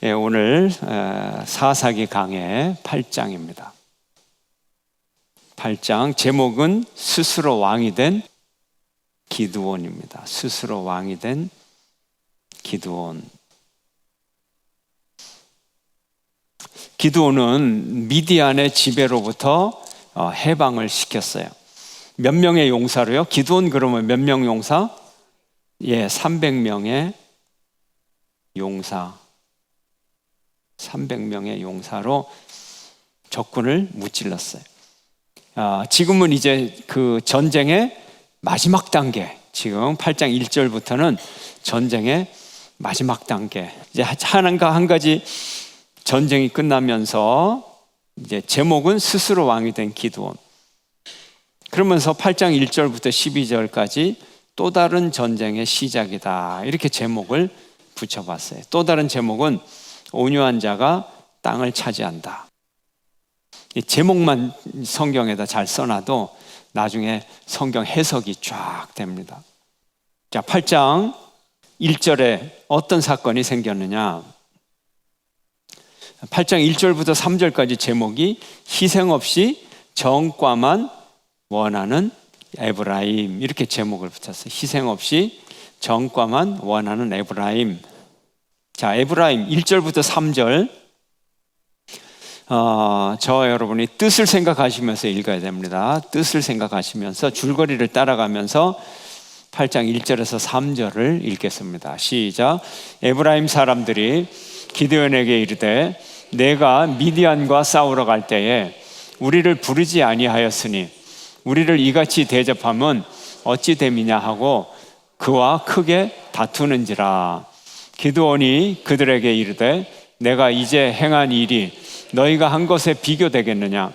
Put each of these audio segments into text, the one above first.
오늘 사사기 강해 8장입니다. 8장 제목은 스스로 왕이 된 기드온입니다. 스스로 왕이 된 기드온. 기드온은 미디안의 지배로부터 해방을 시켰어요. 몇 명의 용사로요? 기드온 그러면 몇 명 용사? 300명의 용사. 300명의 용사로 적군을 무찔렀어요. 지금은 이제 그 전쟁의 마지막 단계, 지금 8장 1절부터는 전쟁의 마지막 단계. 이제 한 가지 전쟁이 끝나면서 이제 제목은 스스로 왕이 된 기드온. 그러면서 8장 1절부터 12절까지 또 다른 전쟁의 시작이다. 이렇게 제목을 붙여봤어요. 또 다른 제목은 온유한 자가 땅을 차지한다. 이 제목만 성경에다 잘 써놔도 나중에 성경 해석이 쫙 됩니다. 자, 8장 1절에 어떤 사건이 생겼느냐? 8장 1절부터 3절까지 제목이 희생 없이 정과만 원하는 에브라임, 이렇게 제목을 붙였어요. 희생 없이 정과만 원하는 에브라임. 자, 에브라임 1절부터 3절 저와 여러분이 뜻을 생각하시면서 읽어야 됩니다. 뜻을 생각하시면서 줄거리를 따라가면서 8장 1절에서 3절을 읽겠습니다. 시작. 에브라임 사람들이 기드온에게 이르되 내가 미디안과 싸우러 갈 때에 우리를 부르지 아니하였으니 우리를 이같이 대접하면 어찌 됨이냐 하고 그와 크게 다투는지라. 기드온이 그들에게 이르되 내가 이제 행한 일이 너희가 한 것에 비교되겠느냐?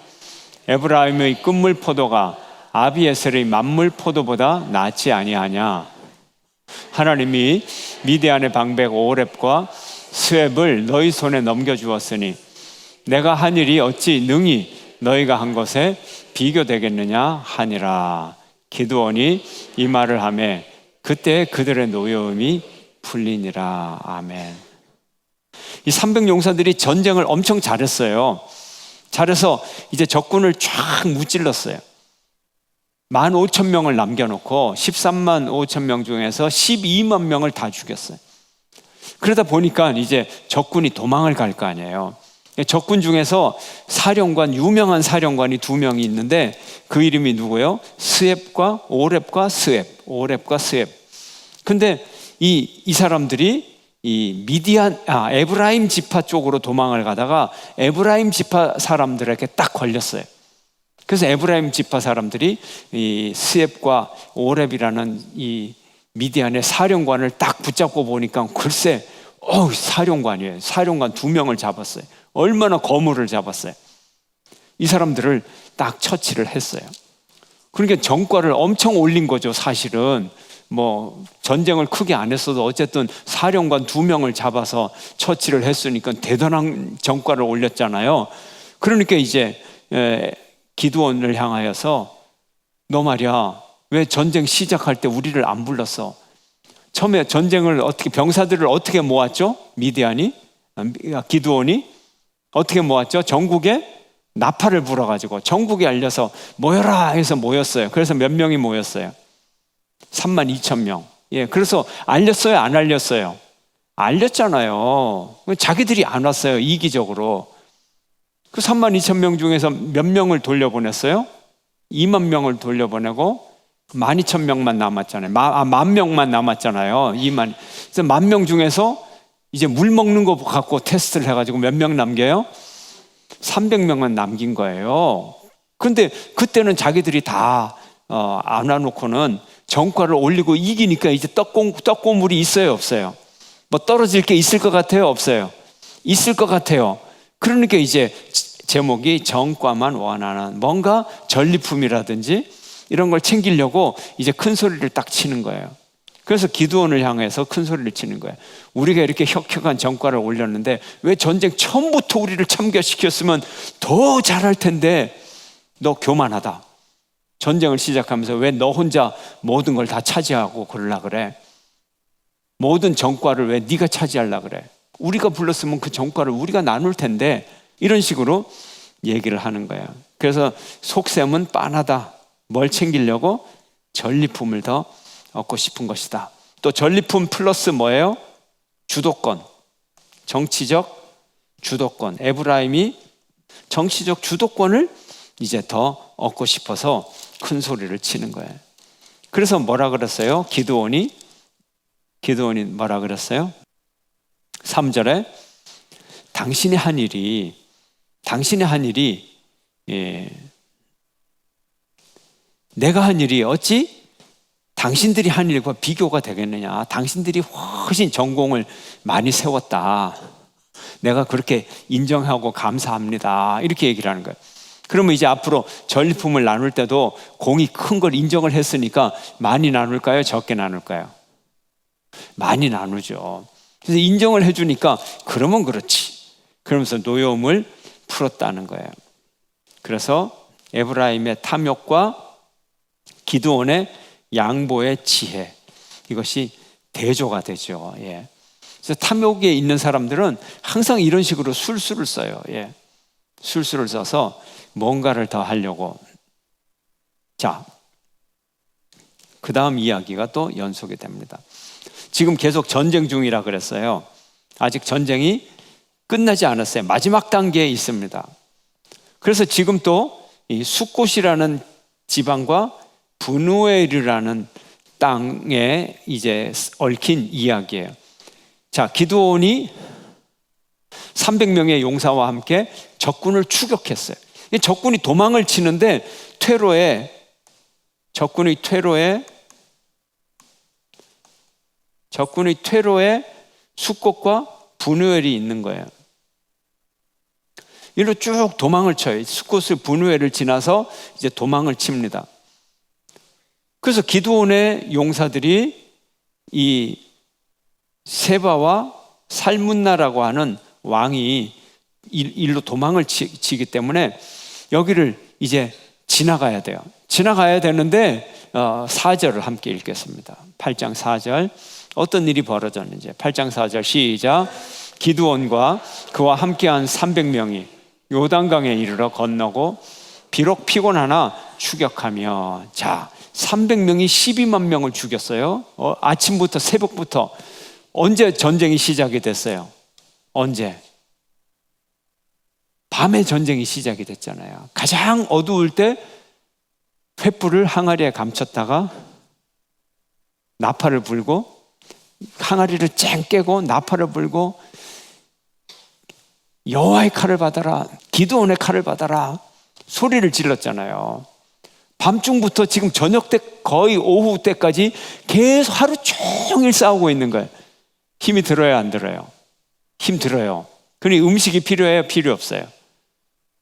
에브라임의 끝물 포도가 아비에셀의 만물 포도보다 낫지 아니하냐? 하나님이 미디안의 방백 오렙과 스웹을 너희 손에 넘겨주었으니 내가 한 일이 어찌 능히 너희가 한 것에 비교되겠느냐 하니라. 기드온이 이 말을 하매 그때 그들의 노여움이 풀리니라. 아멘. 이 300용사들이 전쟁을 엄청 잘했어요. 잘해서 이제 적군을 쫙 무찔렀어요. 15,000명을 남겨놓고 13만 5천 명 중에서 12만 명을 다 죽였어요. 그러다 보니까 이제 적군이 도망을 갈 거 아니에요. 적군 중에서 사령관, 유명한 사령관이 2명이 있는데 그 이름이 누구예요? 스웹과 오렙과 스웹. 오렙과 스웹. 근데 이 사람들이 이 에브라임 지파 쪽으로 도망을 가다가 에브라임 지파 사람들에게 딱 걸렸어요. 그래서 에브라임 지파 사람들이 이 스웹과 오렙이라는 이 미디안의 사령관을 딱 붙잡고 보니까 글쎄, 사령관이에요. 사령관 2명을 잡았어요. 얼마나 거물을 잡았어요. 이 사람들을 딱 처치를 했어요. 그러니까 정과를 엄청 올린 거죠. 사실은 뭐 전쟁을 크게 안 했어도 어쨌든 사령관 2명을 잡아서 처치를 했으니까 대단한 정과를 올렸잖아요. 그러니까 이제 기드온을 향하여서 너 말이야 왜 전쟁 시작할 때 우리를 안 불렀어? 처음에 전쟁을 병사들을 어떻게 모았죠? 기드온이 어떻게 모았죠? 전국에 나팔을 불어가지고 전국에 알려서 모여라 해서 모였어요. 그래서 몇 명이 모였어요? 32,000명. 그래서 알렸어요? 안 알렸어요? 알렸잖아요. 자기들이 안 왔어요. 이기적으로. 그 32,000명 중에서 몇 명을 돌려보냈어요? 2만 명을 돌려보내고 12,000명만 남았잖아요. 10,000명만 남았잖아요. 그래서 10,000명 중에서 이제 물 먹는 거 갖고 테스트를 해가지고 몇 명 남겨요? 300명만 남긴 거예요. 근데 그때는 자기들이 다 안 와놓고는 정과를 올리고 이기니까 이제 떡고물이 있어요, 없어요? 뭐 떨어질 게 있을 것 같아요, 없어요? 있을 것 같아요. 그러니까 이제 제목이 정과만 원하는, 뭔가 전리품이라든지 이런 걸 챙기려고 이제 큰 소리를 딱 치는 거예요. 그래서 기드온을 향해서 큰 소리를 치는 거예요. 우리가 이렇게 혁혁한 정과를 올렸는데 왜 전쟁 처음부터 우리를 참교시켰으면 더 잘할 텐데 너 교만하다. 전쟁을 시작하면서 왜 너 혼자 모든 걸 다 차지하고 그러려 그래? 모든 정과를 왜 네가 차지하려 그래? 우리가 불렀으면 그 전과를 우리가 나눌 텐데, 이런 식으로 얘기를 하는 거예요. 그래서 속셈은 빤하다. 뭘 챙기려고? 전리품을 더 얻고 싶은 것이다. 또 전리품 플러스 뭐예요? 주도권, 정치적 주도권. 에브라임이 정치적 주도권을 이제 더 얻고 싶어서 큰 소리를 치는 거예요. 그래서 뭐라 그랬어요? 기드온이 뭐라 그랬어요? 3절에 당신의 한 일이 내가 한 일이 어찌 당신들이 한 일과 비교가 되겠느냐. 당신들이 훨씬 전공을 많이 세웠다. 내가 그렇게 인정하고 감사합니다. 이렇게 얘기를 하는 거예요. 그러면 이제 앞으로 전리품을 나눌 때도 공이 큰 걸 인정을 했으니까 많이 나눌까요? 적게 나눌까요? 많이 나누죠. 그래서 인정을 해주니까 그러면 그렇지. 그러면서 노여움을 풀었다는 거예요. 그래서 에브라임의 탐욕과 기드온의 양보의 지혜, 이것이 대조가 되죠. 예. 그래서 탐욕에 있는 사람들은 항상 이런 식으로 술수를 써요. 예. 술수를 써서 뭔가를 더 하려고. 자, 그 다음 이야기가 또 연속이 됩니다. 지금 계속 전쟁 중이라 그랬어요. 아직 전쟁이 끝나지 않았어요. 마지막 단계에 있습니다. 그래서 지금 또 이 숫곳이라는 지방과 브누엘이라는 땅에 이제 얽힌 이야기예요. 자, 기드온이 300명의 용사와 함께 적군을 추격했어요. 적군이 도망을 치는데 적군의 퇴로에 숫곳과 브누엘이 있는 거예요. 이리로 쭉 도망을 쳐요. 숫곳을 브누엘을 지나서 이제 도망을 칩니다. 그래서 기드온의 용사들이 이 세바와 살문나라고 하는 왕이 일로 도망을 치기 때문에 여기를 이제 지나가야 돼요. 지나가야 되는데 4절을 함께 읽겠습니다. 8장 4절. 어떤 일이 벌어졌는지. 8장 4절 시작. 기드온과 그와 함께한 300명이 요단강에 이르러 건너고 비록 피곤하나 추격하며. 자, 300명이 12만 명을 죽였어요. 아침부터 새벽부터. 언제 전쟁이 시작이 됐어요? 언제? 밤에 전쟁이 시작이 됐잖아요. 가장 어두울 때 횃불을 항아리에 감췄다가 나팔을 불고, 항아리를 쨍 깨고 나팔을 불고 여호와의 칼을 받아라, 기드온의 칼을 받아라 소리를 질렀잖아요. 밤중부터 지금 저녁 때 거의 오후 때까지 계속 하루 종일 싸우고 있는 거예요. 힘이 들어요, 안 들어요? 힘 들어요. 그러니 음식이 필요해요, 필요 없어요?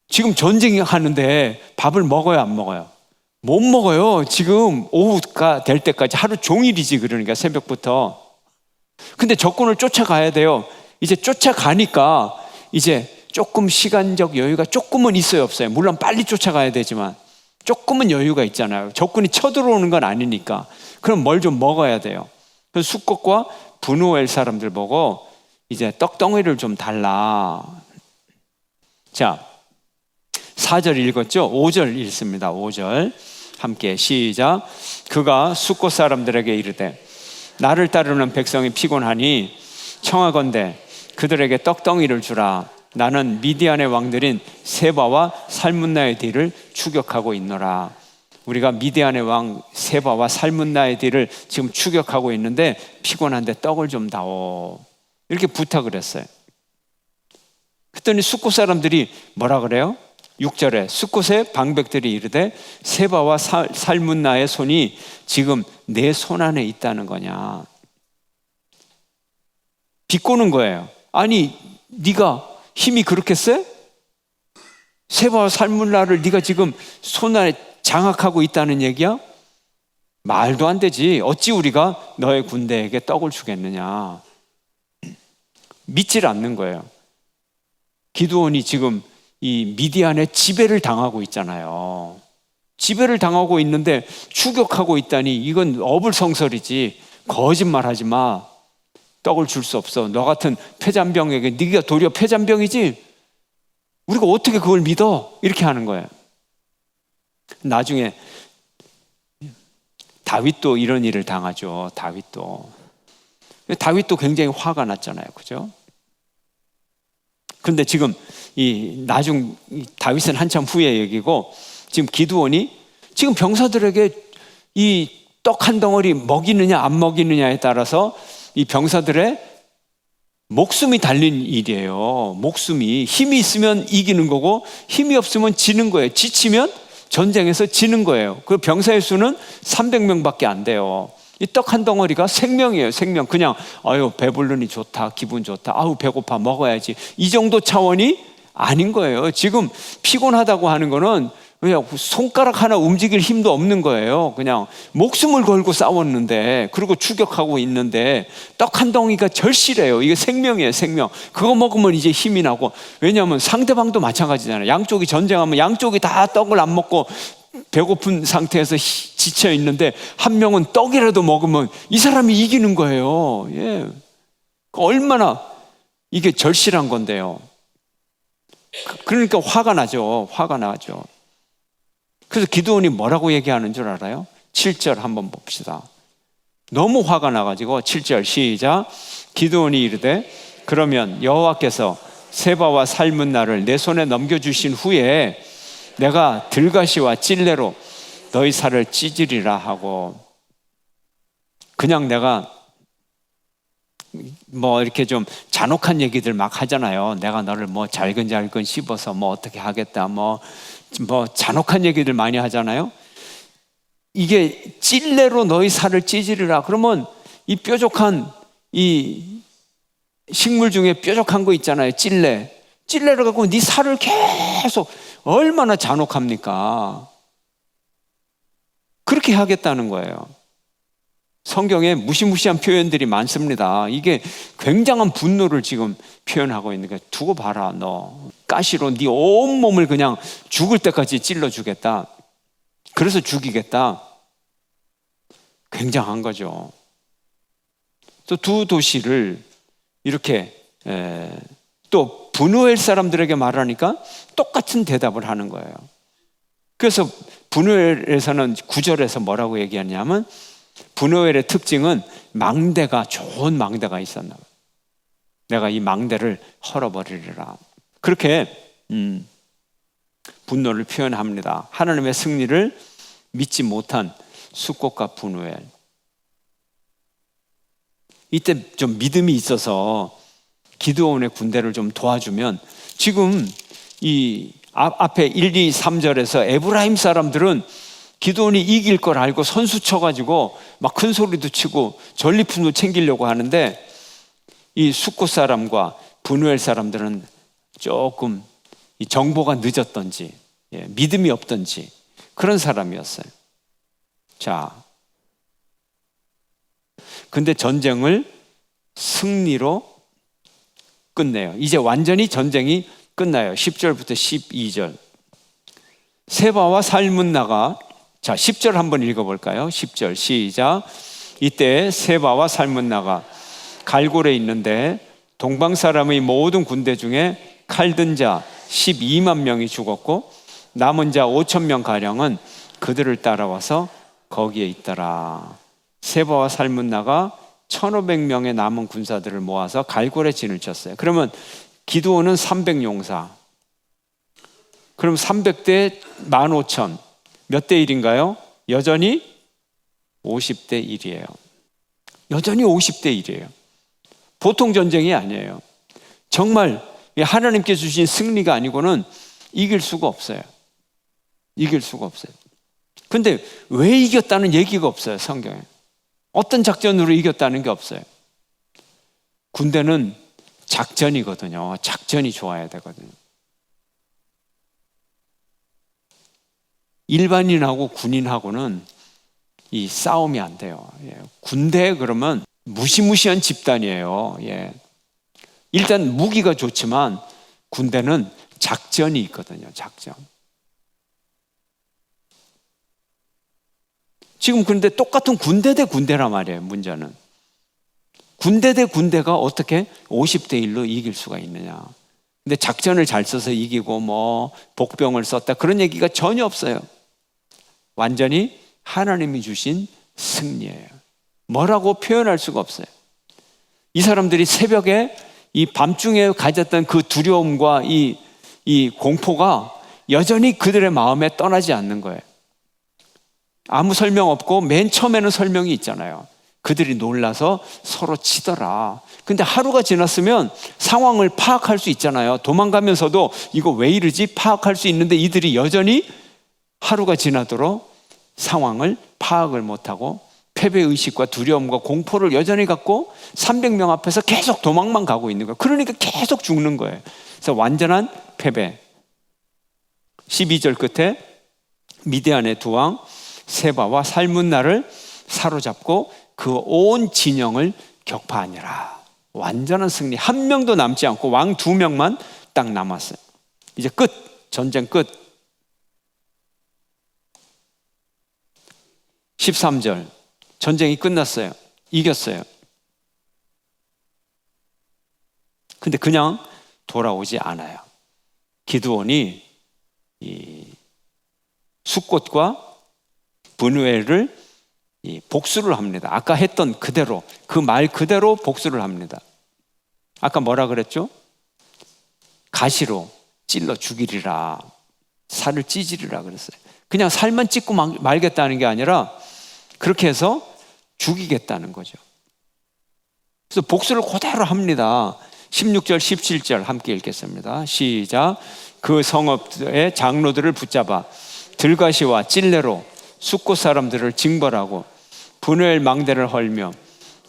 지금 전쟁이 하는데 밥을 먹어요, 안 먹어요? 못 먹어요. 지금 오후가 될 때까지 하루 종일이지. 그러니까 새벽부터. 근데 적군을 쫓아가야 돼요. 이제 쫓아가니까 이제 조금 시간적 여유가 조금은 있어요, 없어요? 물론 빨리 쫓아가야 되지만 조금은 여유가 있잖아요. 적군이 쳐들어오는 건 아니니까. 그럼 뭘 좀 먹어야 돼요. 그래서 숫곳과 브누엘 사람들 보고 이제 떡덩이를 좀 달라. 자, 4절 읽었죠? 5절 읽습니다. 5절 함께 시작. 그가 숫곳 사람들에게 이르되 나를 따르는 백성이 피곤하니 청하건대 그들에게 떡덩이를 주라. 나는 미디안의 왕들인 세바와 살문나의 뒤를 추격하고 있노라. 우리가 미디안의 왕 세바와 살문나의 뒤를 지금 추격하고 있는데 피곤한데 떡을 좀 다오. 이렇게 부탁을 했어요. 그랬더니 숫곳 사람들이 뭐라 그래요? 6절에 숫곳의 방백들이 이르되 세바와 살문나의 손이 지금 내 손 안에 있다는 거냐. 비꼬는 거예요. 아니, 네가 힘이 그렇게 세? 세바와 살문나를 네가 지금 손 안에 장악하고 있다는 얘기야? 말도 안 되지. 어찌 우리가 너의 군대에게 떡을 주겠느냐. 믿질 않는 거예요. 기드온이 지금 이 미디안의 지배를 당하고 있잖아요. 지배를 당하고 있는데 추격하고 있다니 이건 어불성설이지. 거짓말하지 마. 떡을 줄 수 없어. 너 같은 패잔병에게 네가 도리어 패잔병이지. 우리가 어떻게 그걸 믿어? 이렇게 하는 거예요. 나중에 다윗도 이런 일을 당하죠. 다윗도 굉장히 화가 났잖아요. 그죠? 근데 지금 다윗은 한참 후에 얘기고, 지금 기드온이 지금 병사들에게 이 떡 한 덩어리 먹이느냐 안 먹이느냐에 따라서 이 병사들의 목숨이 달린 일이에요. 목숨이. 힘이 있으면 이기는 거고 힘이 없으면 지는 거예요. 지치면 전쟁에서 지는 거예요. 그 병사의 수는 300명밖에 안 돼요. 이 떡 한 덩어리가 생명이에요. 생명. 그냥 아유 배부르니 좋다, 기분 좋다, 아우 배고파 먹어야지, 이 정도 차원이 아닌 거예요. 지금 피곤하다고 하는 거는 그냥 손가락 하나 움직일 힘도 없는 거예요. 그냥 목숨을 걸고 싸웠는데, 그리고 추격하고 있는데 떡 한 덩이가 절실해요. 이게 생명이에요. 생명. 그거 먹으면 이제 힘이 나고, 왜냐하면 상대방도 마찬가지잖아요. 양쪽이 전쟁하면 양쪽이 다 떡을 안 먹고 배고픈 상태에서 지쳐 있는데 한 명은 떡이라도 먹으면 이 사람이 이기는 거예요. 예. 얼마나 이게 절실한 건데요. 그러니까 화가 나죠. 그래서 기드온이 뭐라고 얘기하는 줄 알아요? 7절 한번 봅시다. 너무 화가 나가지고 7절 시작. 기드온이 이르되 그러면 여호와께서 세바와 살문나를 내 손에 넘겨주신 후에 내가 들가시와 찔레로 너희 살을 찢으리라 하고, 그냥 내가 뭐 이렇게 좀 잔혹한 얘기들 막 하잖아요. 내가 너를 뭐 잘근잘근 씹어서 뭐 어떻게 하겠다, 뭐 잔혹한 얘기들 많이 하잖아요. 이게 찔레로 너희 살을 찢으리라 그러면 이 뾰족한 이 식물 중에 뾰족한 거 있잖아요. 찔레를 갖고 네 살을 계속, 얼마나 잔혹합니까? 그렇게 하겠다는 거예요. 성경에 무시무시한 표현들이 많습니다. 이게 굉장한 분노를 지금 표현하고 있는 거예요. 두고 봐라, 너 가시로 네 온몸을 그냥 죽을 때까지 찔러주겠다, 그래서 죽이겠다. 굉장한 거죠. 또 두 도시를 이렇게 또 브누엘 사람들에게 말하니까 똑같은 대답을 하는 거예요. 그래서 브누엘에서는 9절에서 뭐라고 얘기하냐면, 브누엘의 특징은 좋은 망대가 있었나 봐요. 내가 이 망대를 헐어버리리라. 그렇게 분노를 표현합니다. 하나님의 승리를 믿지 못한 숫곳과 브누엘. 이때 좀 믿음이 있어서 기드온의 군대를 좀 도와주면, 지금 이 앞에 1, 2, 3절에서 에브라임 사람들은 기드온이 이길 걸 알고 선수 쳐가지고 막 큰 소리도 치고 전리품도 챙기려고 하는데, 이 숫곳 사람과 브누엘 사람들은 조금 이 정보가 늦었던지 믿음이 없던지 그런 사람이었어요. 자, 근데 전쟁을 승리로 끝내요. 이제 완전히 전쟁이 끝나요. 10절부터 12절. 세바와 살문나가, 자 10절 한번 읽어볼까요? 10절 시작. 이때 세바와 살문나가 갈골에 있는데 동방 사람의 모든 군대 중에 칼든 자 12만 명이 죽었고 남은 자 5천 명 가량은 그들을 따라와서 거기에 있더라. 세바와 살문나가 1,500명의 남은 군사들을 모아서 갈골에 진을 쳤어요. 그러면 기드온은 300용사. 그럼 300대 15,000. 몇 대 1인가요? 여전히 50대 1이에요. 여전히 50대 1이에요. 보통 전쟁이 아니에요. 정말 하나님께 주신 승리가 아니고는 이길 수가 없어요. 근데 왜 이겼다는 얘기가 없어요, 성경에. 어떤 작전으로 이겼다는 게 없어요. 군대는 작전이거든요. 작전이 좋아야 되거든요. 일반인하고 군인하고는 이 싸움이 안 돼요. 군대 그러면 무시무시한 집단이에요. 일단 무기가 좋지만 군대는 작전이 있거든요. 작전. 지금 그런데 똑같은 군대 대 군대란 말이에요. 문제는 군대 대 군대가 어떻게 50대 1로 이길 수가 있느냐. 근데 작전을 잘 써서 이기고 뭐 복병을 썼다 그런 얘기가 전혀 없어요. 완전히 하나님이 주신 승리예요. 뭐라고 표현할 수가 없어요. 이 사람들이 새벽에 이 밤중에 가졌던 그 두려움과 이 공포가 여전히 그들의 마음에 떠나지 않는 거예요. 아무 설명 없고 맨 처음에는 설명이 있잖아요. 그들이 놀라서 서로 치더라. 근데 하루가 지났으면 상황을 파악할 수 있잖아요. 도망가면서도 이거 왜 이러지? 파악할 수 있는데 이들이 여전히 하루가 지나도록 상황을 파악을 못하고 패배의식과 두려움과 공포를 여전히 갖고 300명 앞에서 계속 도망만 가고 있는 거예요. 그러니까 계속 죽는 거예요. 그래서 완전한 패배. 12절 끝에 미디안의 두 왕 세바와 살문나를 사로잡고 그 온 진영을 격파하니라. 완전한 승리. 한 명도 남지 않고 왕 2명만 딱 남았어요. 이제 끝. 전쟁 끝. 13절. 전쟁이 끝났어요. 이겼어요. 근데 그냥 돌아오지 않아요. 기드온이 이 숫꽃과 분우엘을 복수를 합니다. 아까 했던 그대로, 그 말 그대로 복수를 합니다. 아까 뭐라 그랬죠? 가시로 찔러 죽이리라. 살을 찢으리라 그랬어요. 그냥 살만 찢고 말겠다는 게 아니라 그렇게 해서 죽이겠다는 거죠. 그래서 복수를 그대로 합니다. 16절 17절 함께 읽겠습니다. 시작. 그 성읍의 장로들을 붙잡아 들가시와 찔레로 숫꽃 사람들을 징벌하고 분우엘 망대를 헐며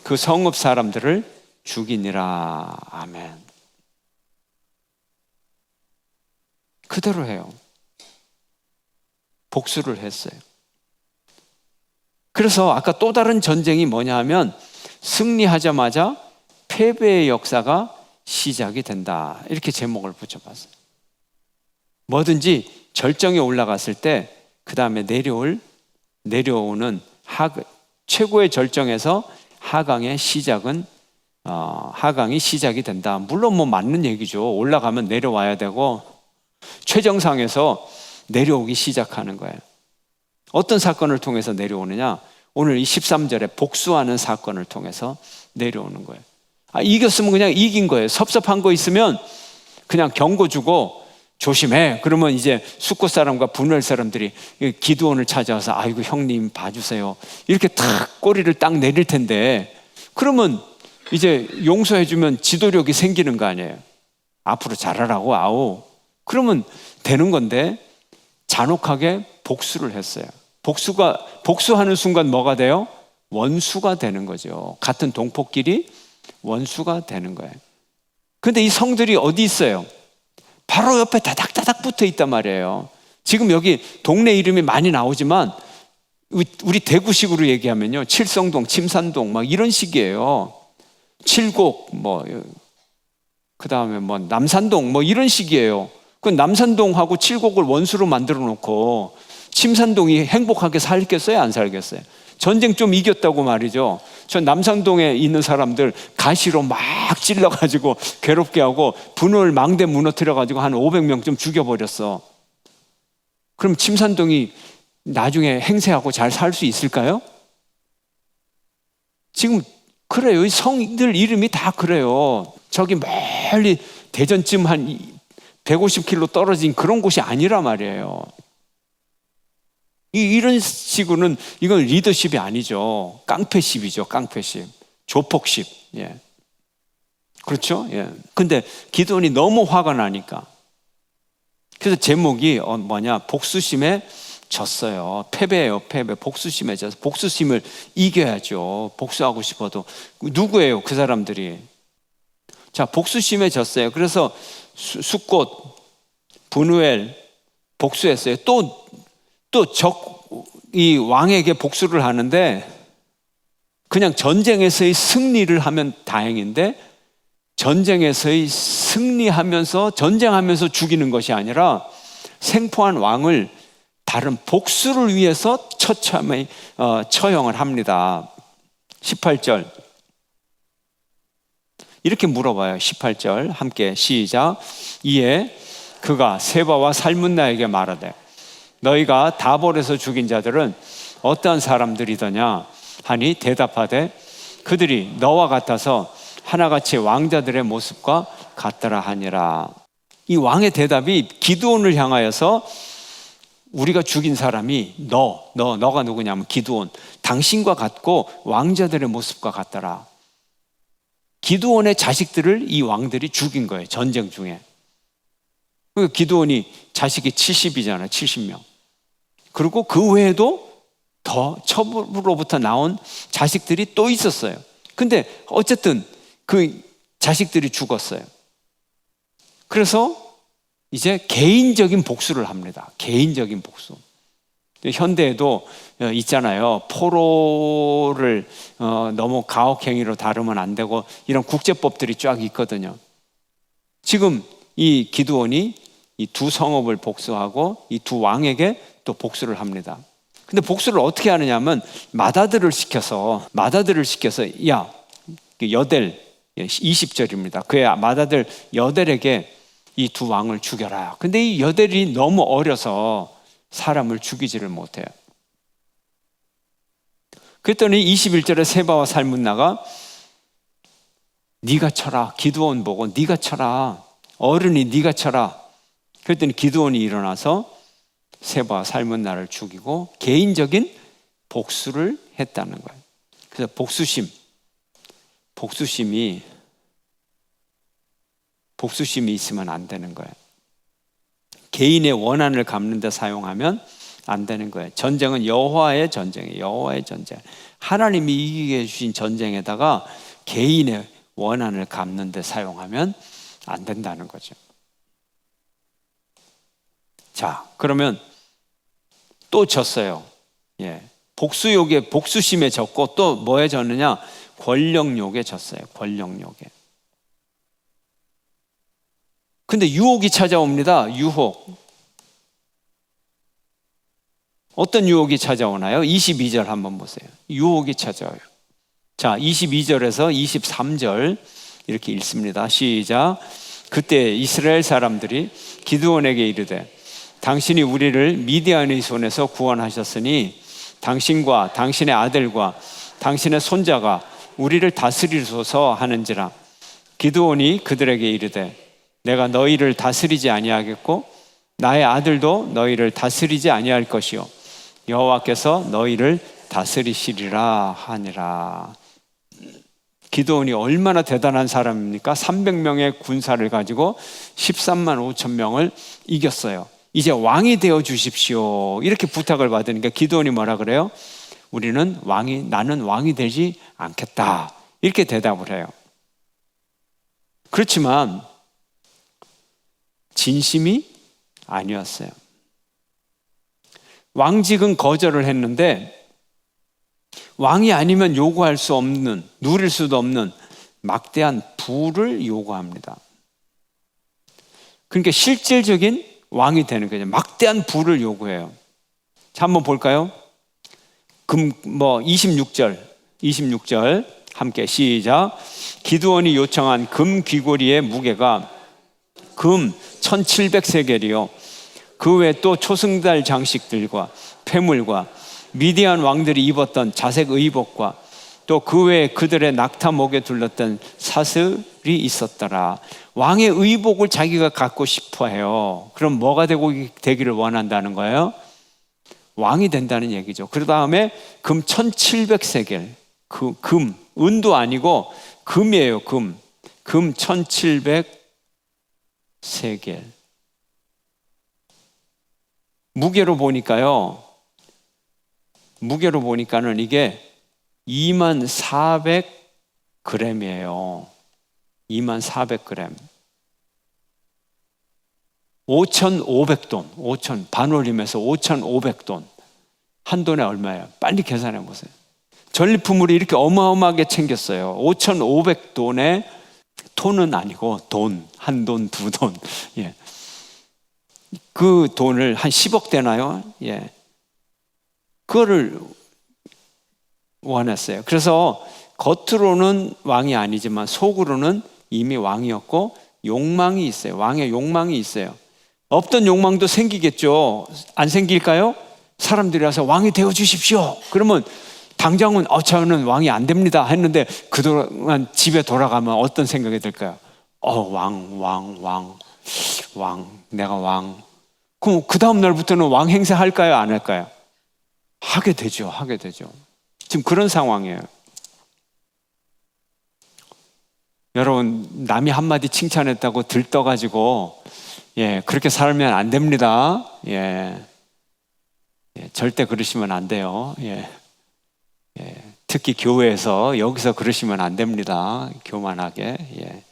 그 성읍 사람들을 죽이니라. 아멘. 그대로 해요. 복수를 했어요. 그래서 아까 또 다른 전쟁이 뭐냐 하면 승리하자마자 패배의 역사가 시작이 된다. 이렇게 제목을 붙여봤어요. 뭐든지 절정에 올라갔을 때 그 다음에 내려오는 최고의 절정에서 하강의 시작은 하강이 시작이 된다. 물론 뭐 맞는 얘기죠. 올라가면 내려와야 되고 최정상에서 내려오기 시작하는 거예요. 어떤 사건을 통해서 내려오느냐? 오늘 이 13절에 복수하는 사건을 통해서 내려오는 거예요. 이겼으면 그냥 이긴 거예요. 섭섭한 거 있으면 그냥 경고 주고 조심해. 그러면 이제 숫꽃 사람과 분우엘 사람들이 기드온을 찾아와서 아이고 형님 봐주세요. 이렇게 탁 꼬리를 딱 내릴 텐데 그러면 이제 용서해주면 지도력이 생기는 거 아니에요. 앞으로 잘하라고 아우. 그러면 되는 건데 잔혹하게 복수를 했어요. 복수하는 순간 뭐가 돼요? 원수가 되는 거죠. 같은 동포끼리 원수가 되는 거예요. 근데 이 성들이 어디 있어요? 바로 옆에 다닥다닥 붙어 있단 말이에요. 지금 여기 동네 이름이 많이 나오지만 우리 대구식으로 얘기하면요, 칠성동, 침산동 막 이런 식이에요. 칠곡 그 다음에 남산동 이런 식이에요. 그 남산동하고 칠곡을 원수로 만들어 놓고 침산동이 행복하게 살겠어요? 안 살겠어요? 전쟁 좀 이겼다고 말이죠. 저 남산동에 있는 사람들 가시로 막 찔러가지고 괴롭게 하고 분우엘 망대 무너뜨려가지고 한 500명 좀 죽여버렸어. 그럼 침산동이 나중에 행세하고 잘 살 수 있을까요? 지금 그래요. 이 성들 이름이 다 그래요. 저기 멀리 대전쯤 한 150km 떨어진 그런 곳이 아니라 말이에요. 이런 식으로는 이건 리더십이 아니죠. 깡패십이죠. 깡패십. 조폭십. 예. 그렇죠? 예. 근데 기드온이 너무 화가 나니까. 그래서 제목이 뭐냐? 복수심에 졌어요. 패배예요. 패배. 복수심에 져서 복수심을 이겨야죠. 복수하고 싶어도. 누구예요? 그 사람들이. 자, 복수심에 졌어요. 그래서 숫꽃, 분우엘 복수했어요. 또 이 왕에게 복수를 하는데 그냥 전쟁에서의 승리를 하면 다행인데 전쟁에서의 승리하면서 전쟁하면서 죽이는 것이 아니라 생포한 왕을 다른 복수를 위해서 처형을 합니다. 18절 이렇게 물어봐요. 18절 함께 시작. 이에 그가 세바와 살문나에게 말하되 너희가 다볼에서 죽인 자들은 어떠한 사람들이더냐 하니 대답하되 그들이 너와 같아서 하나같이 왕자들의 모습과 같더라 하니라. 이 왕의 대답이 기드온을 향하여서 우리가 죽인 사람이 너가 누구냐면 기드온, 당신과 같고 왕자들의 모습과 같더라. 기드온의 자식들을 이 왕들이 죽인 거예요. 전쟁 중에. 기드온이 자식이 70이잖아요. 70명. 그리고 그 외에도 더 첩으로부터 나온 자식들이 또 있었어요. 근데 어쨌든 그 자식들이 죽었어요. 그래서 이제 개인적인 복수를 합니다. 개인적인 복수. 현대에도 있잖아요. 포로를 너무 가혹행위로 다루면 안 되고 이런 국제법들이 쫙 있거든요. 지금 이 기드온이 이 두 성읍을 복수하고 이 두 왕에게 또 복수를 합니다. 근데 복수를 어떻게 하느냐면 마다들을 시켜서 야 여델 20절입니다. 그의 마다들 여델에게 이 두 왕을 죽여라. 근데 이 여델이 너무 어려서 사람을 죽이지를 못해요. 그랬더니 21절에 세바와 살문나가 네가 쳐라. 기드온 보고 네가 쳐라. 어른이 네가 쳐라. 그랬더니 기드온이 일어나서 세바와 살문나를 죽이고 개인적인 복수를 했다는 거예요. 그래서 복수심이 있으면 안 되는 거예요. 개인의 원한을 갚는 데 사용하면 안 되는 거예요. 전쟁은 여호와의 전쟁이에요. 여호와의 전쟁. 하나님이 이기게 해주신 전쟁에다가 개인의 원한을 갚는 데 사용하면 안 된다는 거죠. 자, 그러면 또 졌어요. 복수욕에, 복수심에 졌고 또 뭐에 졌느냐? 권력욕에 졌어요. 권력욕에. 근데 유혹이 찾아옵니다. 유혹. 어떤 유혹이 찾아오나요? 22절 한번 보세요. 유혹이 찾아와요. 자, 22절에서 23절 이렇게 읽습니다. 시작. 그때 이스라엘 사람들이 기드온에게 이르되 당신이 우리를 미디안의 손에서 구원하셨으니 당신과 당신의 아들과 당신의 손자가 우리를 다스리소서 하는지라. 기드온이 그들에게 이르되 내가 너희를 다스리지 아니하겠고 나의 아들도 너희를 다스리지 아니할 것이요 여호와께서 너희를 다스리시리라 하니라. 기드온이 얼마나 대단한 사람입니까? 300명의 군사를 가지고 13만 5천 명을 이겼어요. 이제 왕이 되어 주십시오. 이렇게 부탁을 받으니까 기드온이 뭐라 그래요? 나는 왕이 되지 않겠다. 이렇게 대답을 해요. 그렇지만 진심이 아니었어요. 왕직은 거절을 했는데 왕이 아니면 요구할 수 없는, 누릴 수도 없는 막대한 부를 요구합니다. 그러니까 실질적인 왕이 되는 거죠. 막대한 부를 요구해요. 자, 한번 볼까요? 26절 함께 시작. 기드온이 요청한 금 귀고리의 무게가 금 1700세겔이요 그 외 또 초승달 장식들과 폐물과 미디안 왕들이 입었던 자색 의복과 또 그 외에 그들의 낙타 목에 둘렀던 사슬이 있었더라. 왕의 의복을 자기가 갖고 싶어 해요. 그럼 뭐가 되기를 원한다는 거예요? 왕이 된다는 얘기죠. 그 다음에 금 1700세겔, 금, 은도 아니고 금이에요. 금 1700세겔. 무게로 보니까는 이게 2400g이에요. 2400g. 5,500돈. 반올림해서 5,500돈. 한 돈에 얼마예요? 빨리 계산해 보세요. 전리품으로 이렇게 어마어마하게 챙겼어요. 5,500돈에 톤은 아니고 돈, 한 돈, 두 돈. 예. 그 돈을 한 10억 되나요? 그거를 원했어요. 그래서 겉으로는 왕이 아니지만 속으로는 이미 왕이었고 욕망이 있어요. 왕의 욕망이 있어요. 없던 욕망도 생기겠죠. 안 생길까요? 사람들이 와서 왕이 되어 주십시오. 그러면 당장은 저는 왕이 안 됩니다 했는데 그동안 집에 돌아가면 어떤 생각이 들까요? 왕, 내가 왕. 그럼 그 다음 날부터는 왕 행세할까요? 안 할까요? 하게 되죠. 지금 그런 상황이에요. 여러분, 남이 한마디 칭찬했다고 들떠가지고 그렇게 살면 안 됩니다. 절대 그러시면 안 돼요. 특히 교회에서 여기서 그러시면 안 됩니다. 교만하게.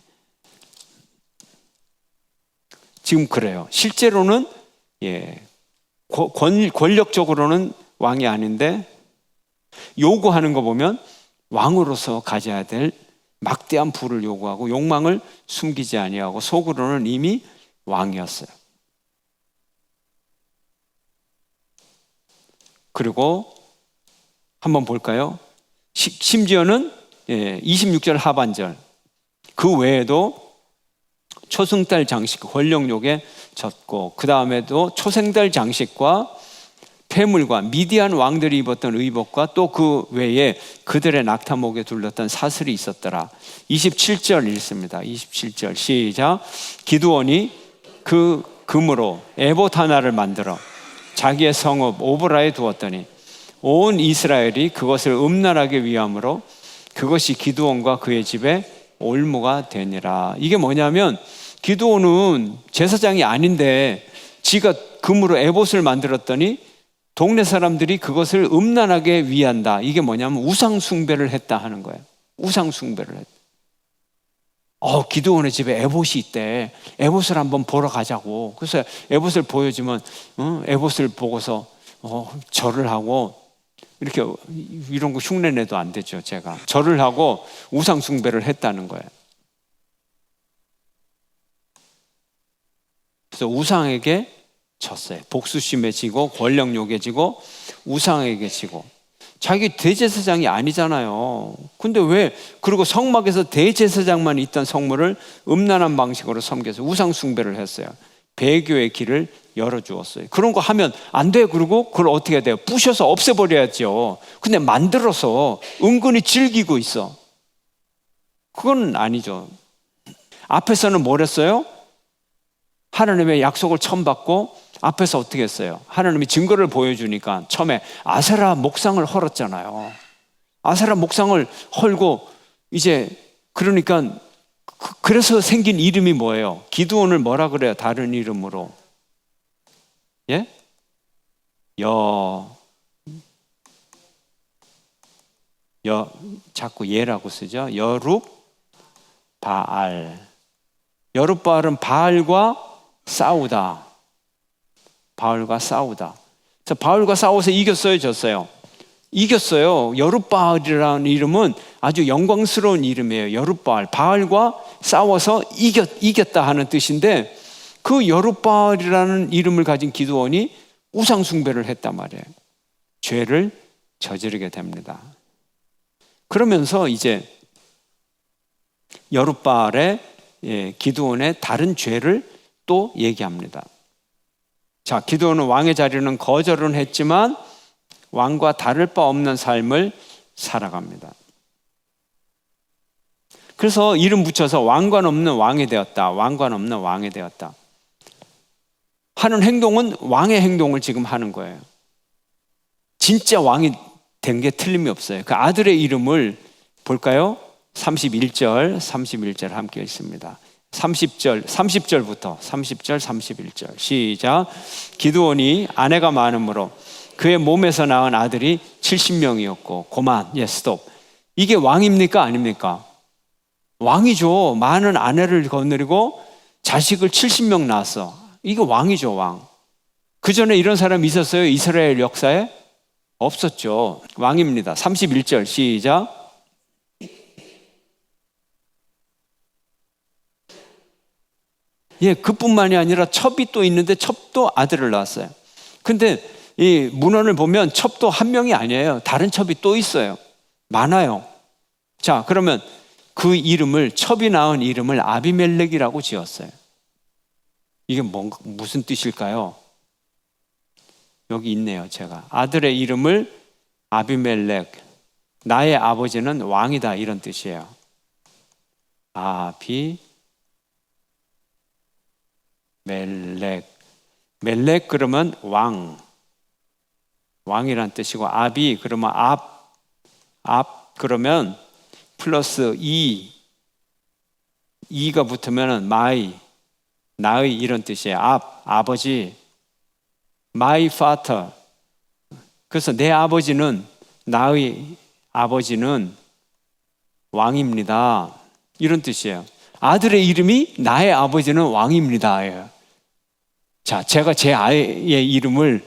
지금 그래요. 실제로는 권력적으로는 왕이 아닌데 요구하는 거 보면 왕으로서 가져야 될 막대한 부를 요구하고 욕망을 숨기지 아니하고 속으로는 이미 왕이었어요. 그리고 한번 볼까요? 심지어는 26절 하반절 그 외에도 초승달 장식 권력욕에 졌고 그 다음에도 초생달 장식과 폐물과 미디안 왕들이 입었던 의복과 또 그 외에 그들의 낙타목에 둘렀던 사슬이 있었더라. 27절 읽습니다. 27절 시작. 기드온이 그 금으로 에봇 하나를 만들어 자기의 성읍 오브라에 두었더니 온 이스라엘이 그것을 음란하게 위함으로 그것이 기드온과 그의 집에 올무가 되니라. 이게 뭐냐면 기드온은 제사장이 아닌데 지가 금으로 에봇을 만들었더니 동네 사람들이 그것을 음란하게 위한다. 이게 뭐냐면 우상 숭배를 했다 하는 거예요. 우상 숭배를 했다. 기드온의 집에 에봇이 있대. 에봇을 한번 보러 가자고. 그래서 에봇을 보여주면 에봇을 보고서 절을 하고 이렇게 이런 거 흉내내도 안 되죠. 제가 절을 하고 우상 숭배를 했다는 거예요. 그래서 우상에게 졌어요. 복수심에 지고 권력욕에 지고 우상에게 지고. 자기 대제사장이 아니잖아요. 근데 왜 그리고 성막에서 대제사장만 있던 성물을 음란한 방식으로 섬겨서 우상 숭배를 했어요. 배교의 길을 열어주었어요. 그런 거 하면 안 돼. 그리고 그걸 어떻게 해야 돼요? 부셔서 없애버려야죠. 근데 만들어서 은근히 즐기고 있어. 그건 아니죠. 앞에서는 뭘 했어요? 하나님의 약속을 처음 받고 앞에서 어떻게 했어요? 하나님이 증거를 보여주니까 처음에 아세라 목상을 헐었잖아요. 아세라 목상을 헐고 이제 그러니까 그래서 생긴 이름이 뭐예요? 기드온을 뭐라 그래요? 다른 이름으로 자꾸 예라고 쓰죠. 여룹바알. 여룹바알은 바알과 싸우다. 그래서 바알과 싸워서 이겼어요, 졌어요? 이겼어요. 여룹바알이라는 이름은 아주 영광스러운 이름이에요. 여룹바알. 바알과 싸워서 이겼다 하는 뜻인데 그 여룹바알이라는 이름을 가진 기드온이 우상 숭배를 했단 말이에요. 죄를 저지르게 됩니다. 그러면서 이제 여룹바알의 기드온의 다른 죄를 또 얘기합니다. 자, 기드온은 왕의 자리는 거절은 했지만 왕과 다를 바 없는 삶을 살아갑니다. 그래서 이름 붙여서 왕관 없는 왕이 되었다. 왕관 없는 왕이 되었다. 하는 행동은 왕의 행동을 지금 하는 거예요. 진짜 왕이 된 게 틀림이 없어요. 그 아들의 이름을 볼까요? 31절 함께 읽습니다. 30절부터 31절 시작. 기드온이 아내가 많으므로 그의 몸에서 낳은 아들이 70명이었고 고만. 스톱. 이게 왕입니까 아닙니까? 왕이죠. 많은 아내를 거느리고 자식을 70명 낳았어. 이거 왕이죠. 왕. 그 전에 이런 사람이 있었어요? 이스라엘 역사에? 없었죠. 왕입니다. 31절 시작. 그뿐만이 아니라 첩이 또 있는데 첩도 아들을 낳았어요. 근데 이 문헌을 보면 첩도 한 명이 아니에요. 다른 첩이 또 있어요. 많아요. 자, 그러면 그 이름을, 첩이 낳은 이름을 아비멜렉이라고 지었어요. 이게 무슨 뜻일까요? 여기 있네요. 제가 아들의 이름을 아비멜렉, 나의 아버지는 왕이다, 이런 뜻이에요. 아비멜렉. 멜렉 그러면 왕이란 뜻이고, 아비 그러면 앞 그러면 플러스 이가 붙으면 나의 이런 뜻이에요. 아버지, my father. 그래서 내 아버지는, 나의 아버지는 왕입니다, 이런 뜻이에요. 아들의 이름이 나의 아버지는 왕입니다. 자, 제가 제 아이의 이름을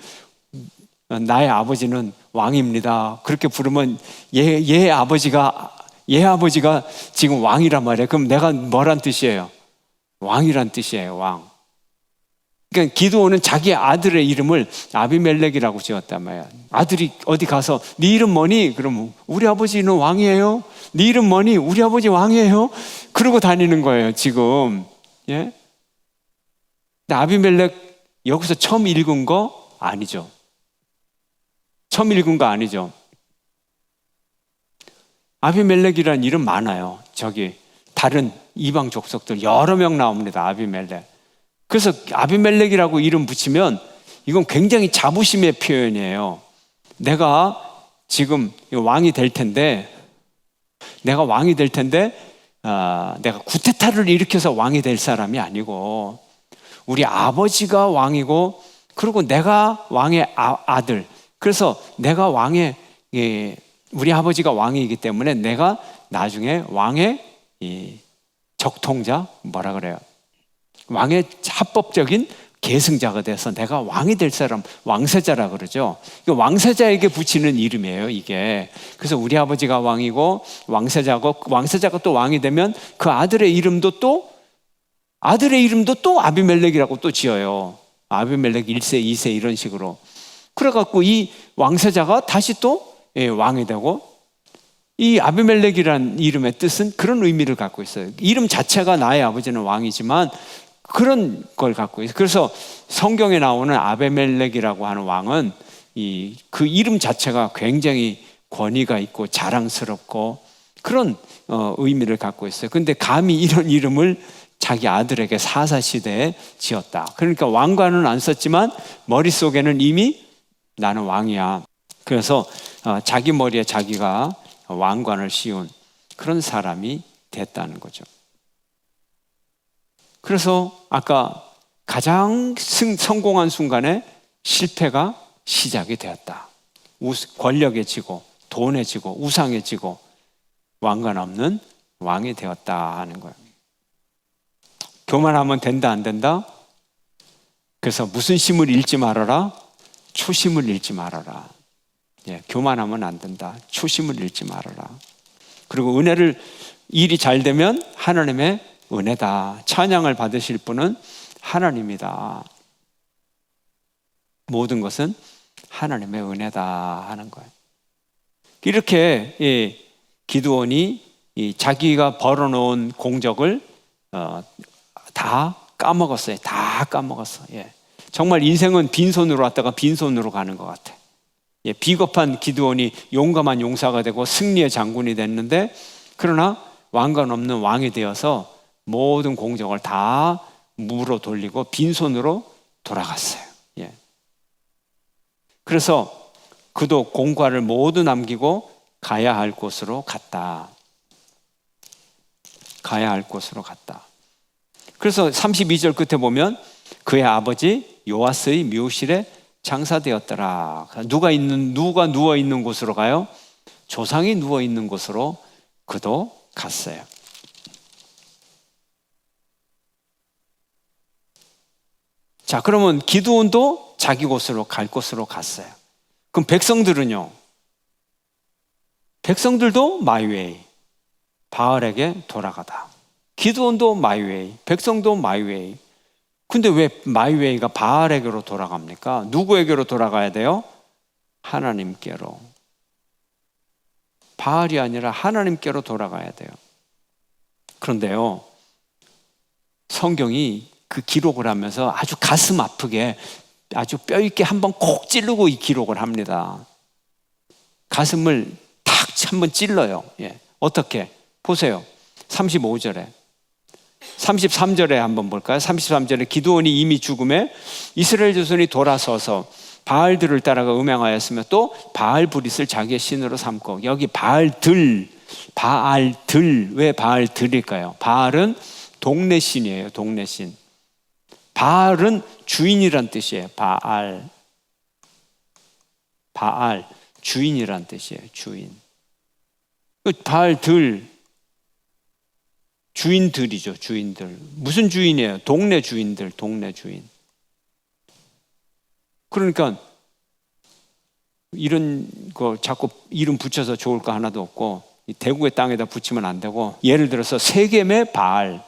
나의 아버지는 왕입니다, 그렇게 부르면 얘 아버지가 지금 왕이란 말이에요. 그럼 내가 뭐란 뜻이에요? 왕이란 뜻이에요. 왕. 그러니까 기드온은 자기 아들의 이름을 아비멜렉이라고 지었단 말이야. 아들이 어디 가서 네 이름 뭐니? 그러면 우리 아버지는 왕이에요. 네 이름 뭐니? 우리 아버지 왕이에요. 그러고 다니는 거예요, 지금. 예? 근데 아비멜렉 여기서 처음 읽은 거 아니죠. 처음 읽은 거 아니죠. 아비멜렉이라는 이름 많아요. 저기 다른 이방 족속들 여러 명 나옵니다. 아비멜렉. 그래서 아비멜렉이라고 이름 붙이면 이건 굉장히 자부심의 표현이에요. 내가 지금 왕이 될 텐데, 내가 구테타를 일으켜서 왕이 될 사람이 아니고, 우리 아버지가 왕이고, 그리고 내가 왕의 아들. 그래서 내가 우리 아버지가 왕이기 때문에 내가 나중에 왕의 적통자, 뭐라 그래요? 왕의 합법적인 계승자가 돼서 내가 왕이 될 사람, 왕세자라 그러죠. 왕세자에게 붙이는 이름이에요, 이게. 그래서 우리 아버지가 왕이고 왕세자가 또 왕이 되면 그 아들의 이름도 또 아비멜렉이라고 또 지어요. 아비멜렉 1세, 2세 이런 식으로. 그래갖고 이 왕세자가 다시 또 왕이 되고, 이 아비멜렉이라는 이름의 뜻은 그런 의미를 갖고 있어요. 이름 자체가 나의 아버지는 왕이지만 그런 걸 갖고 있어요. 그래서 성경에 나오는 아비멜렉이라고 하는 왕은 그 이름 자체가 굉장히 권위가 있고 자랑스럽고 그런 의미를 갖고 있어요. 근데 감히 이런 이름을 자기 아들에게 사사시대에 지었다. 그러니까 왕관은 안 썼지만 머릿속에는 이미 나는 왕이야. 그래서 자기 머리에 자기가 왕관을 씌운 그런 사람이 됐다는 거죠. 그래서 아까 가장 성공한 순간에 실패가 시작이 되었다. 권력해지고 돈해지고 우상해지고 왕관 없는 왕이 되었다 하는 거예요. 교만하면 된다 안 된다? 그래서 무슨 심을 잃지 말아라? 초심을 잃지 말아라. 교만하면 안 된다. 초심을 잃지 말아라. 그리고 일이 잘 되면 하나님의 은혜다. 찬양을 받으실 분은 하나님이다. 모든 것은 하나님의 은혜다 하는 거예요. 이렇게 기드온이 자기가 벌어놓은 공적을 다 까먹었어요. 다 까먹었어. 정말 인생은 빈손으로 왔다가 빈손으로 가는 것 같아. 비겁한 기드온이 용감한 용사가 되고 승리의 장군이 됐는데, 그러나 왕관 없는 왕이 되어서 모든 공적을 다 물어 돌리고 빈손으로 돌아갔어요. 그래서 그도 공과를 모두 남기고 가야 할 곳으로 갔다. 가야 할 곳으로 갔다. 그래서 32절 끝에 보면 그의 아버지 요아스의 묘실에 장사되었더라. 누가 누워 있는 곳으로 가요? 조상이 누워 있는 곳으로 그도 갔어요. 자, 그러면 기드온도 자기 곳으로 갈 곳으로 갔어요. 그럼 백성들은요? 백성들도 마이웨이, 바알에게 돌아가다. 기드온도 마이웨이, 백성도 마이웨이. 근데 왜 마이웨이가 바알에게로 돌아갑니까? 누구에게로 돌아가야 돼요? 하나님께로. 바알이 아니라 하나님께로 돌아가야 돼요. 그런데요, 성경이 그 기록을 하면서 아주 가슴 아프게 아주 뼈 있게 한번 콕 찌르고 이 기록을 합니다. 가슴을 탁 한번 찔러요. 예. 어떻게? 보세요. 35절에 33절에 한번 볼까요? 33절에 기드온이 이미 죽음에 이스라엘 자손이 돌아서서 바알들을 따라가 음행하였으며 또 바알브릿을 자기의 신으로 삼고, 여기 바알들 왜 바알들일까요? 바알은 동네 신이에요. 동네 신. 바알은 주인이란 뜻이에요. 바알 주인이란 뜻이에요. 주인. 바알들 주인들이죠. 주인들. 무슨 주인이에요? 동네 주인들. 동네 주인. 그러니까 이런 거 자꾸 이름 붙여서 좋을 거 하나도 없고, 대구의 땅에다 붙이면 안 되고, 예를 들어서 세겜의 바알,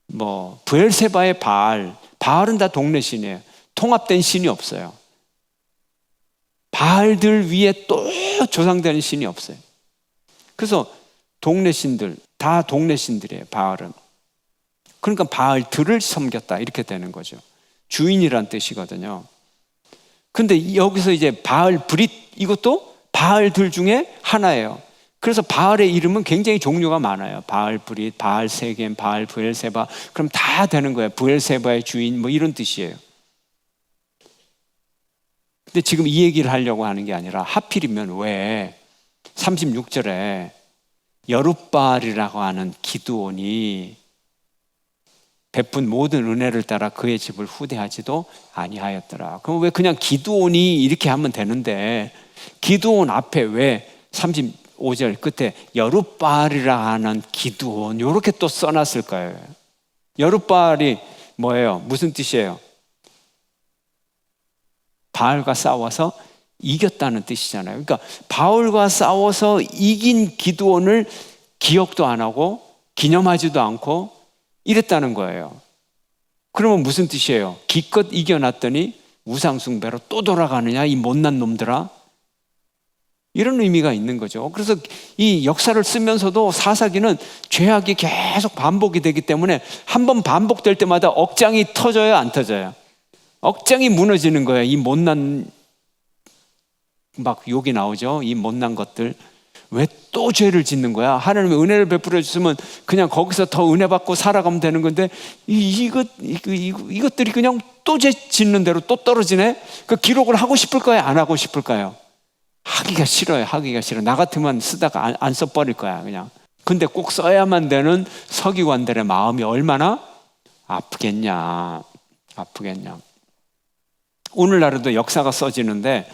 뭐 브엘세바의 바알은 다 동네 신이에요. 통합된 신이 없어요. 바알들 위에 또 조상되는 신이 없어요. 그래서 동네 신들, 다 동네 신들이에요. 바알은. 그러니까 바알들을 섬겼다 이렇게 되는 거죠. 주인이란 뜻이거든요. 근데 여기서 이제 바알 브릿, 이것도 바알들 중에 하나예요. 그래서 바알의 이름은 굉장히 종류가 많아요. 바알 브릿, 바알 세겜, 바알 브엘세바. 그럼 다 되는 거예요. 브엘세바의 주인 뭐 이런 뜻이에요. 근데 지금 이 얘기를 하려고 하는 게 아니라, 하필이면 왜 36절에 여룻바알이라고 하는 기드온이 베푼 모든 은혜를 따라 그의 집을 후대하지도 아니하였더라. 그럼 왜 그냥 기드온이 이렇게 하면 되는데, 기드온 앞에 왜 35절 끝에 여룻바알이라 하는 기드온 이렇게 또 써놨을까요? 여룻바알이 뭐예요? 무슨 뜻이에요? 바알과 싸워서 이겼다는 뜻이잖아요. 그러니까 바울과 싸워서 이긴 기드온을 기억도 안 하고 기념하지도 않고 이랬다는 거예요. 그러면 무슨 뜻이에요? 기껏 이겨놨더니 우상숭배로 또 돌아가느냐 이 못난 놈들아, 이런 의미가 있는 거죠. 그래서 이 역사를 쓰면서도 사사기는 죄악이 계속 반복이 되기 때문에 한 번 반복될 때마다 억장이 터져요, 안 터져요? 억장이 무너지는 거예요. 이 못난, 막 욕이 나오죠. 이 못난 것들 왜 또 죄를 짓는 거야? 하나님의 은혜를 베풀어 주시면 그냥 거기서 더 은혜 받고 살아가면 되는 건데, 이것들이 그냥 또 죄 짓는 대로 또 떨어지네. 그 기록을 하고 싶을까요? 안 하고 싶을까요? 하기가 싫어요. 하기가 싫어. 나 같으면 쓰다가 안 써버릴 거야 그냥. 근데 꼭 써야만 되는 서기관들의 마음이 얼마나 아프겠냐. 오늘날에도 역사가 써지는데,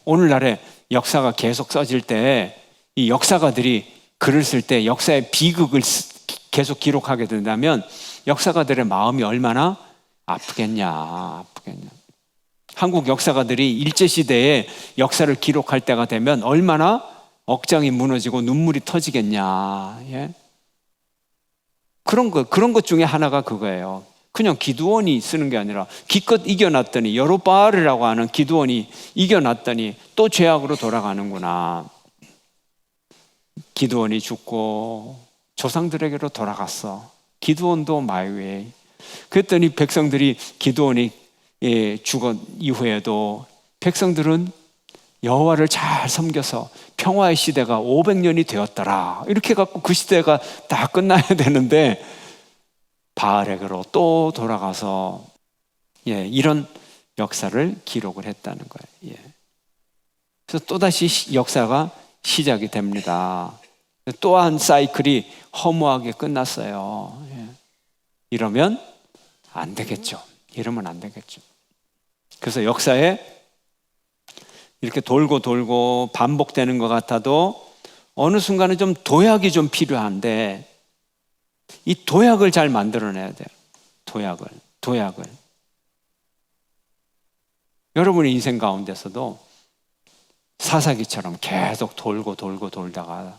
오늘날에 역사가 계속 써질 때 이 역사가들이 글을 쓸 때 역사의 비극을 계속 기록하게 된다면 역사가들의 마음이 얼마나 아프겠냐. 한국 역사가들이 일제시대에 역사를 기록할 때가 되면 얼마나 억장이 무너지고 눈물이 터지겠냐. 예? 그런 것 중에 하나가 그거예요. 그냥 기드온이 쓰는 게 아니라 기껏 이겨놨더니, 여룻바알이라고 하는 기드온이 이겨놨더니 또 죄악으로 돌아가는구나. 기드온이 죽고 조상들에게로 돌아갔어. 기드온도 마이웨이. 그랬더니 백성들이 기드온이 죽은 이후에도 백성들은 여호와를 잘 섬겨서 평화의 시대가 500년이 되었더라. 이렇게 갖고 그 시대가 다 끝나야 되는데 바알에게로 또 돌아가서 이런 역사를 기록을 했다는 거예요. 그래서 또다시 역사가 시작이 됩니다. 또 한 사이클이 허무하게 끝났어요. 이러면 안 되겠죠. 그래서 역사에 이렇게 돌고 반복되는 것 같아도 어느 순간은 좀 도약이 좀 필요한데, 이 도약을 잘 만들어내야 돼요. 도약을. 여러분의 인생 가운데서도 사사기처럼 계속 돌다가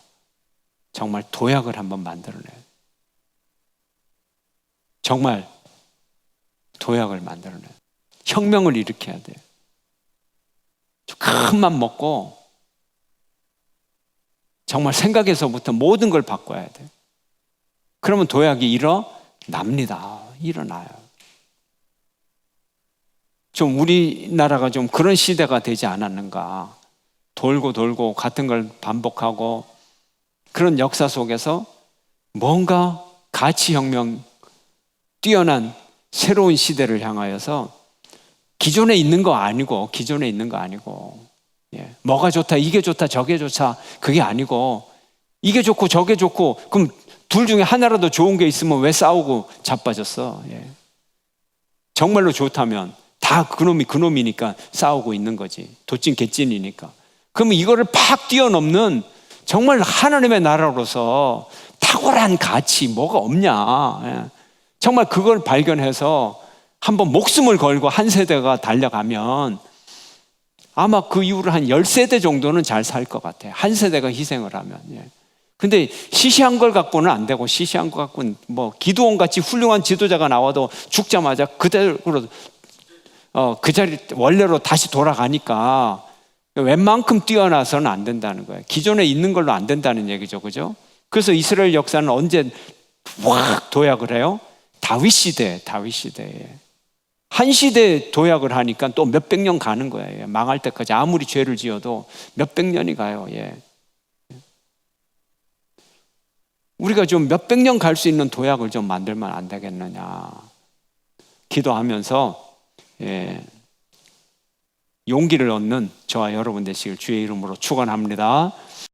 정말 도약을 한번 만들어내야 돼요. 정말 도약을 만들어내야 돼요. 혁명을 일으켜야 돼요. 큰 맘 먹고 정말 생각에서부터 모든 걸 바꿔야 돼요. 그러면 도약이 일어납니다. 일어나요. 좀 우리나라가 좀 그런 시대가 되지 않았는가. 돌고 돌고 같은 걸 반복하고 그런 역사 속에서 뭔가 가치혁명, 뛰어난 새로운 시대를 향하여서 기존에 있는 거 아니고 뭐가 좋다, 이게 좋다, 저게 좋다 그게 아니고 이게 좋고 저게 좋고 그럼 둘 중에 하나라도 좋은 게 있으면 왜 싸우고 자빠졌어? 정말로 좋다면 다 그놈이니까 싸우고 있는 거지. 도찐 개찐이니까. 그러면 이거를 팍 뛰어넘는 정말 하나님의 나라로서 탁월한 가치 뭐가 없냐. 정말 그걸 발견해서 한번 목숨을 걸고 한 세대가 달려가면 아마 그 이후로 한 10세대 정도는 잘 살 것 같아요. 한 세대가 희생을 하면. 근데 시시한 걸 갖고는 안 되고, 시시한 거 갖고는 뭐 기드온 같이 훌륭한 지도자가 나와도 죽자마자 그대로 그 자리 원래로 다시 돌아가니까 웬만큼 뛰어나서는 안 된다는 거예요. 기존에 있는 걸로 안 된다는 얘기죠, 그죠? 그래서 이스라엘 역사는 언제 확 도약을 해요? 다윗 시대에. 한 시대 도약을 하니까 또 몇백 년 가는 거예요. 망할 때까지 아무리 죄를 지어도 몇백 년이 가요. 우리가 좀 몇백 년 갈 수 있는 도약을 좀 만들면 안 되겠느냐. 기도하면서 용기를 얻는 저와 여러분 되시길 주의 이름으로 축원합니다.